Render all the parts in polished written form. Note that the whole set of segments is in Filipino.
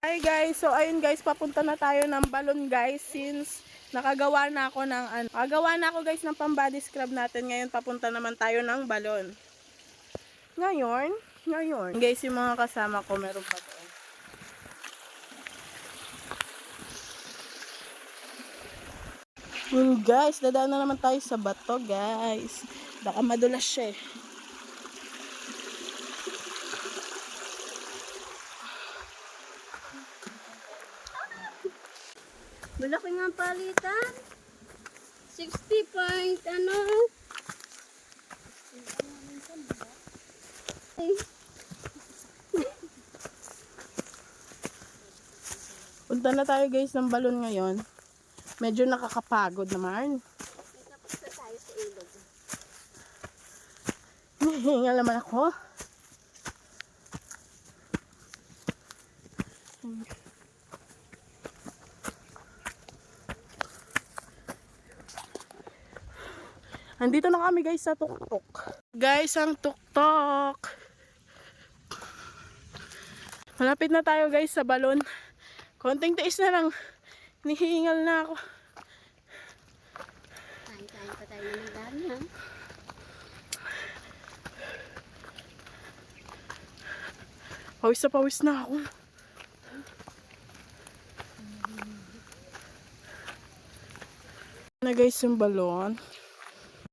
Hi guys, so ayun guys, papunta na tayo ng balon guys since nakagawa na ako guys ng pang-body scrub natin. Ngayon papunta naman tayo ng balon. Ngayon. Guys, yung mga kasama ko meron pa doon. Yun guys, dadaan na naman tayo sa bato guys. Baka madulas siya eh. Malaki nga palitan. 60 point ano. Punta na tayo guys ng balon ngayon. Medyo nakakapagod naman. Tapos na tayo sa ilog. Nahingal naman ako. Andito na kami guys sa tuktok. Guys, ang tuktok. Malapit na tayo guys sa balon. Konting tiis na lang. Nihingal na ako. Kain-kain pa tayo ng dami ha. Pawis na ako. Na guys yung balon.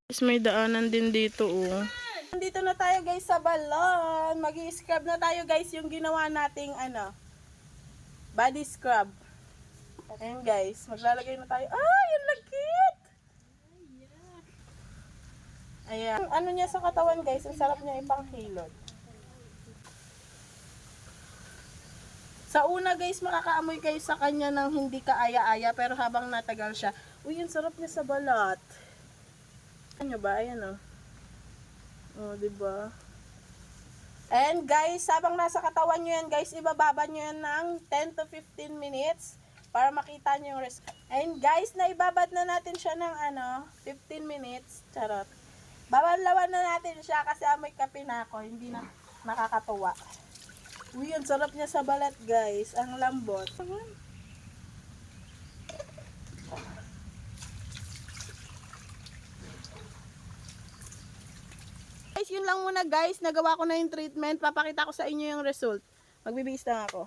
Guys, may daanan din dito oh. Nandito na tayo guys sa balon. Mag-i-scrub na tayo guys yung ginawa nating body scrub. Ayan guys, maglalagay na tayo. Ay, yung lagkit! Ayan. Ano niya sa katawan guys, ang sarap niya ipanghilod. Sa una guys, makakaamoy kayo sa kanya ng hindi kaaya-aya, pero habang natagal siya, uy, ang sarap niya sa balat. Ano ba? Ayan o. Oh, diba? And guys, habang nasa katawan nyo yan guys, ibababa nyo yan ng 10 to 15 minutes para makita nyo yung result. And guys, naibabad na natin siya ng 15 minutes. Charot. Babalawan na natin siya kasi amoy kape na ako. Hindi na nakakatuwa. Uy, ang sarap niya sa balat guys. Ang lambot. Guys, yun lang muna guys. Nagawa ko na yung treatment. Papakita ko sa inyo yung result. Magbibihis lang ako.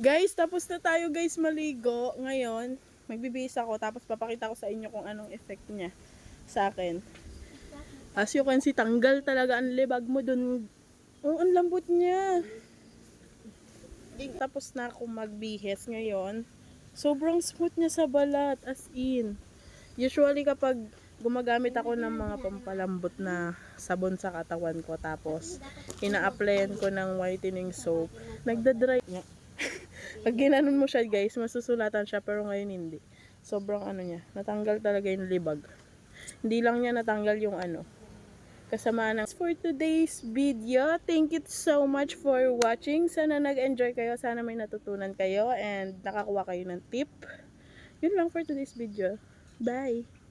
Guys, tapos na tayo guys maligo. Ngayon, magbibihis ako. Tapos papakita ko sa inyo kung anong effect niya sa akin. As you can see, tanggal talaga ang libag mo dun. Oh, ang lambot niya. Tapos na ako magbihis ngayon. Sobrang smooth niya sa balat. As in. Usually kapag gumagamit ako ng mga pampalambot na sabon sa katawan ko, tapos ina-applyan ko ng whitening soap, nagda-dry niya. Pag ginanon mo siya guys, masusulatan siya, pero ngayon hindi. Sobrang niya, natanggal talaga yung libag. Hindi lang niya natanggal yung kasama ng for today's video. Thank you so much for watching. Sana nag-enjoy kayo, sana may natutunan kayo and nakakuha kayo ng tip. Yun lang for today's video. Bye!